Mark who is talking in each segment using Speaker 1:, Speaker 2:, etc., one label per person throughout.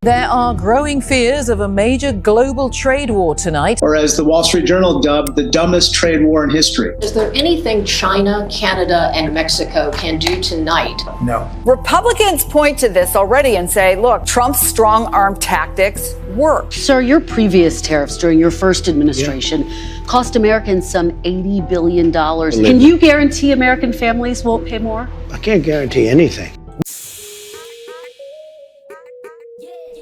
Speaker 1: There are growing fears of a major global trade war tonight.
Speaker 2: Or as the Wall Street Journal dubbed, the dumbest trade war in history.
Speaker 3: Is there anything China, Canada, and Mexico can do tonight?
Speaker 2: No.
Speaker 4: Republicans point to this already and say, look, Trump's strong-arm tactics work.
Speaker 5: Sir, your previous tariffs during your first administration cost Americans some $80 billion. Can you guarantee American families won't pay more?
Speaker 6: I can't guarantee anything.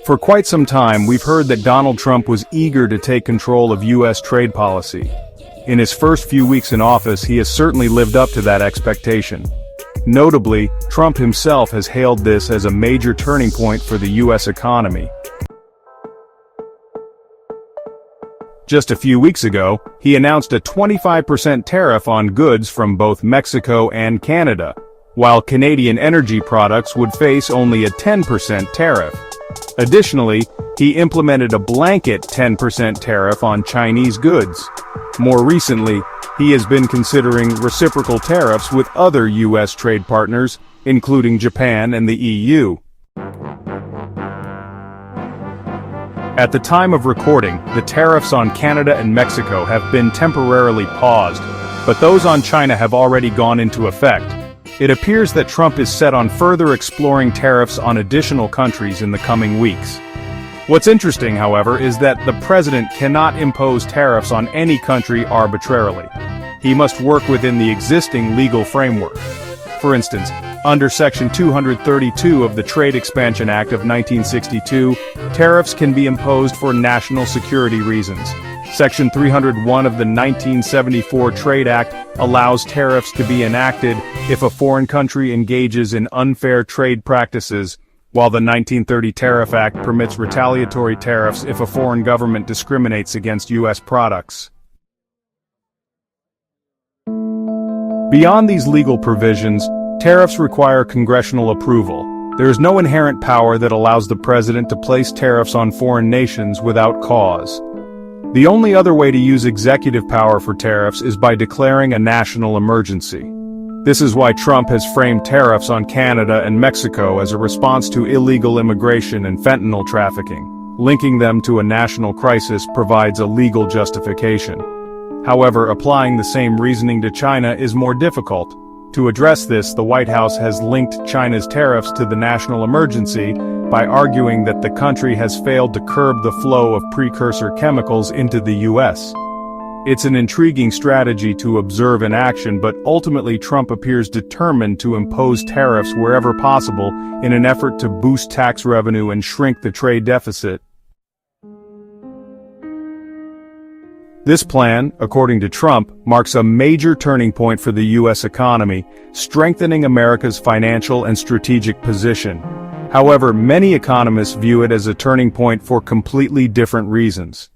Speaker 7: For quite some time, we've heard that Donald Trump was eager to take control of U.S. trade policy. In his first few weeks in office, he has certainly lived up to that expectation. Notably, Trump himself has hailed this as a major turning point for the U.S. economy. Just a few weeks ago, he announced a 25% tariff on goods from both Mexico and Canada, while Canadian energy products would face only a 10% tariff. Additionally, he implemented a blanket 10% tariff on Chinese goods. More recently, he has been considering reciprocal tariffs with other U.S. trade partners, including Japan and the EU. At the time of recording, the tariffs on Canada and Mexico have been temporarily paused, but those on China have already gone into effect. It appears that Trump is set on further exploring tariffs on additional countries in the coming weeks. What's interesting, however, is that the president cannot impose tariffs on any country arbitrarily. He must work within the existing legal framework. For instance, under Section 232 of the Trade Expansion Act of 1962, tariffs can be imposed for national security reasons. Section 301 of the 1974 Trade Act allows tariffs to be enacted if a foreign country engages in unfair trade practices, while the 1930 Tariff Act permits retaliatory tariffs if a foreign government discriminates against U.S. products. Beyond these legal provisions, tariffs require congressional approval. There is no inherent power that allows the president to place tariffs on foreign nations without cause. The only other way to use executive power for tariffs is by declaring a national emergency. This is why Trump has framed tariffs on Canada and Mexico as a response to illegal immigration and fentanyl trafficking. Linking them to a national crisis provides a legal justification. However, applying the same reasoning to China is more difficult. To address this, the White House has linked China's tariffs to the national emergency by arguing that the country has failed to curb the flow of precursor chemicals into the U.S. It's an intriguing strategy to observe in action, but ultimately Trump appears determined to impose tariffs wherever possible in an effort to boost tax revenue and shrink the trade deficit. This plan, according to Trump, marks a major turning point for the U.S. economy, strengthening America's financial and strategic position. However, many economists view it as a turning point for completely different reasons.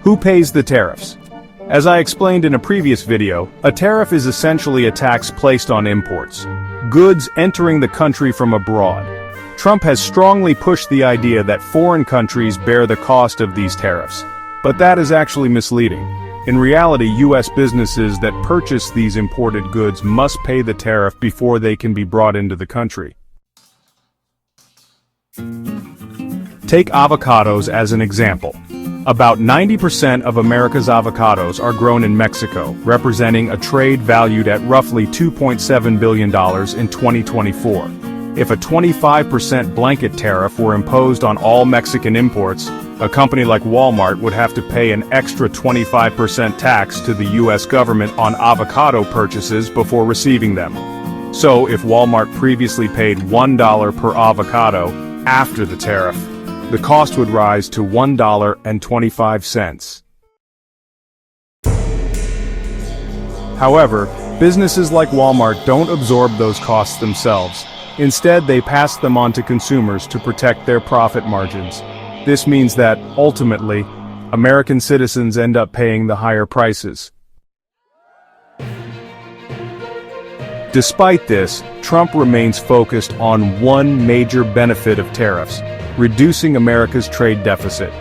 Speaker 7: Who pays the tariffs? As I explained in a previous video, a tariff is essentially a tax placed on imports, goods entering the country from abroad. Trump has strongly pushed the idea that foreign countries bear the cost of these tariffs, but that is actually misleading. In reality, U.S. businesses that purchase these imported goods must pay the tariff before they can be brought into the country. Take avocados as an example. About 90% of America's avocados are grown in Mexico, representing a trade valued at roughly $2.7 billion in 2024. If a 25% blanket tariff were imposed on all Mexican imports, a company like Walmart would have to pay an extra 25% tax to the U.S. government on avocado purchases before receiving them. So, if Walmart previously paid $1 per avocado after the tariff, the cost would rise to $1.25. However, businesses like Walmart don't absorb those costs themselves. Instead, they pass them on to consumers to protect their profit margins. This means that, ultimately, American citizens end up paying the higher prices. Despite this, Trump remains focused on one major benefit of tariffs: reducing America's trade deficit.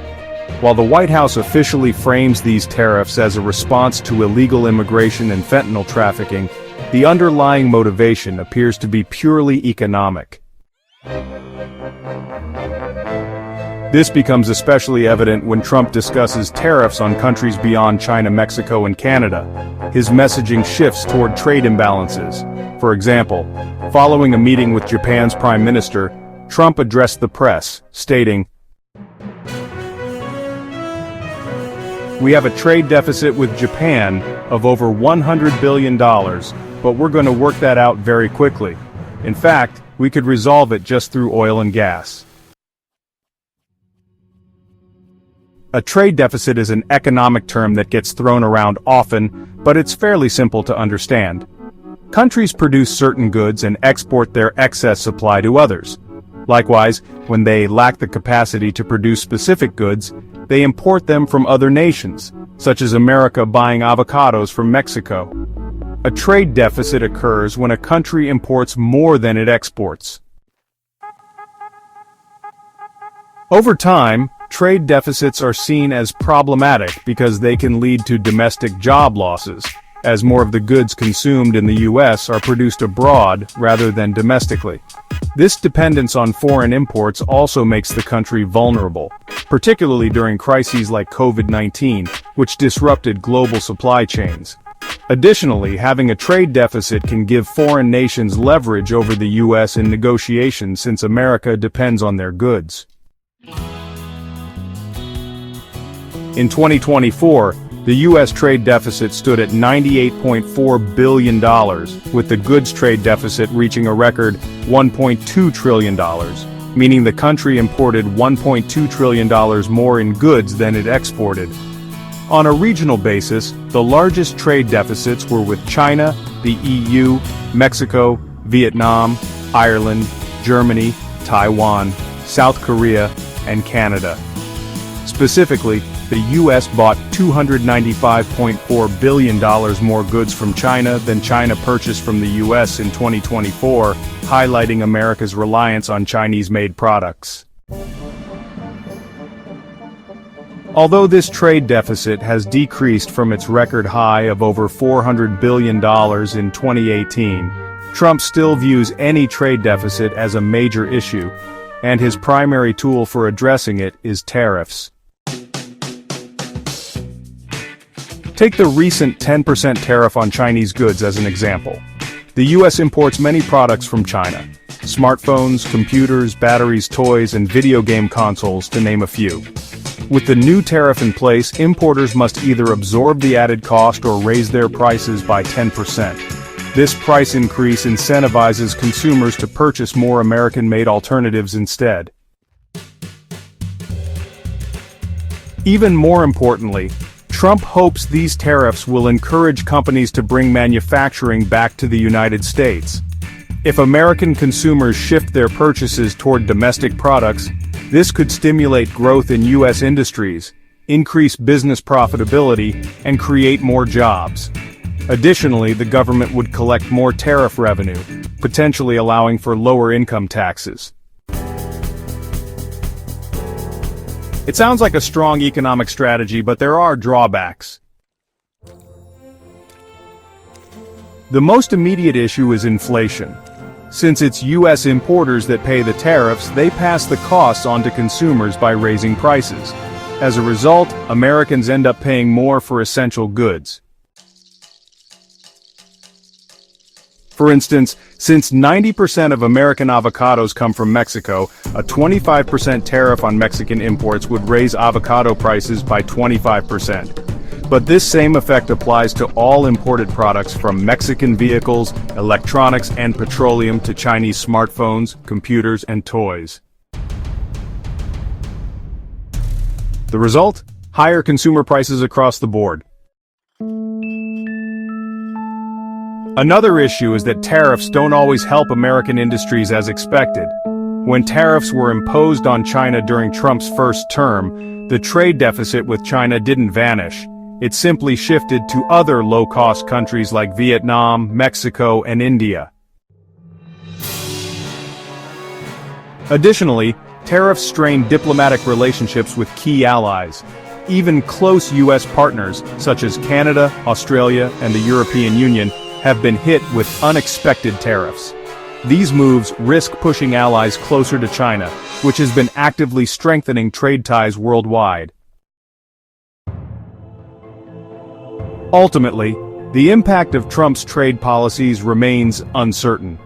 Speaker 7: While the White House officially frames these tariffs as a response to illegal immigration and fentanyl trafficking, the underlying motivation appears to be purely economic. This becomes especially evident when Trump discusses tariffs on countries beyond China, Mexico, and Canada. His messaging shifts toward trade imbalances. For example, following a meeting with Japan's Prime Minister, Trump addressed the press, stating, "We have a trade deficit with Japan of over $100 billion, but we're going to work that out very quickly. In fact, we could resolve it just through oil and gas." A trade deficit is an economic term that gets thrown around often, but it's fairly simple to understand. Countries produce certain goods and export their excess supply to others. Likewise, when they lack the capacity to produce specific goods, they import them from other nations, such as America buying avocados from Mexico. A trade deficit occurs when a country imports more than it exports. Over time, trade deficits are seen as problematic because they can lead to domestic job losses, as more of the goods consumed in the U.S. are produced abroad rather than domestically. This dependence on foreign imports also makes the country vulnerable, particularly during crises like COVID-19, which disrupted global supply chains. Additionally, having a trade deficit can give foreign nations leverage over the U.S. in negotiations since America depends on their goods. In 2024, the U.S. trade deficit stood at $98.4 billion, with the goods trade deficit reaching a record $1.2 trillion, meaning the country imported $1.2 trillion more in goods than it exported. On a regional basis, the largest trade deficits were with China, the EU, Mexico, Vietnam, Ireland, Germany, Taiwan, South Korea, and Canada. Specifically, the U.S. bought $295.4 billion more goods from China than China purchased from the U.S. in 2024, highlighting America's reliance on Chinese-made products. Although this trade deficit has decreased from its record high of over $400 billion in 2018, Trump still views any trade deficit as a major issue, and his primary tool for addressing it is tariffs. Take the recent 10% tariff on Chinese goods as an example. The U.S. imports many products from China: smartphones, computers, batteries, toys, and video game consoles, to name a few. With the new tariff in place, importers must either absorb the added cost or raise their prices by 10%. This price increase incentivizes consumers to purchase more American-made alternatives instead. Even more importantly, Trump hopes these tariffs will encourage companies to bring manufacturing back to the United States. If American consumers shift their purchases toward domestic products, this could stimulate growth in U.S. industries, increase business profitability, and create more jobs. Additionally, the government would collect more tariff revenue, potentially allowing for lower income taxes. It sounds like a strong economic strategy, but there are drawbacks. The most immediate issue is inflation. Since it's U.S. importers that pay the tariffs, they pass the costs on to consumers by raising prices. As a result, Americans end up paying more for essential goods. For instance, since 90% of American avocados come from Mexico, a 25% tariff on Mexican imports would raise avocado prices by 25%. But this same effect applies to all imported products, from Mexican vehicles, electronics, and petroleum to Chinese smartphones, computers, and toys. The result? Higher consumer prices across the board. Another issue is that tariffs don't always help American industries as expected. When tariffs were imposed on China during Trump's first term, the trade deficit with China didn't vanish. It simply shifted to other low-cost countries like Vietnam, Mexico, and India. Additionally, tariffs strained diplomatic relationships with key allies. Even close U.S. partners, such as Canada, Australia, and the European Union, have been hit with unexpected tariffs. These moves risk pushing allies closer to China, which has been actively strengthening trade ties worldwide. Ultimately, the impact of Trump's trade policies remains uncertain.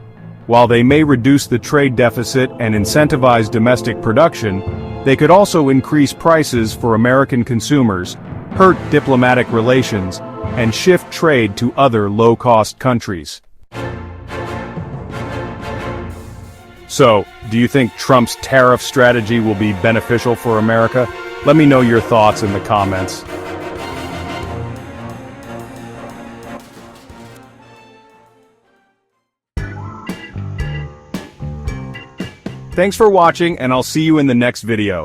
Speaker 7: While they may reduce the trade deficit and incentivize domestic production, they could also increase prices for American consumers, hurt diplomatic relations, and shift trade to other low-cost countries. So, do you think Trump's tariff strategy will be beneficial for America? Let me know your thoughts in the comments. Thanks for watching, and I'll see you in the next video.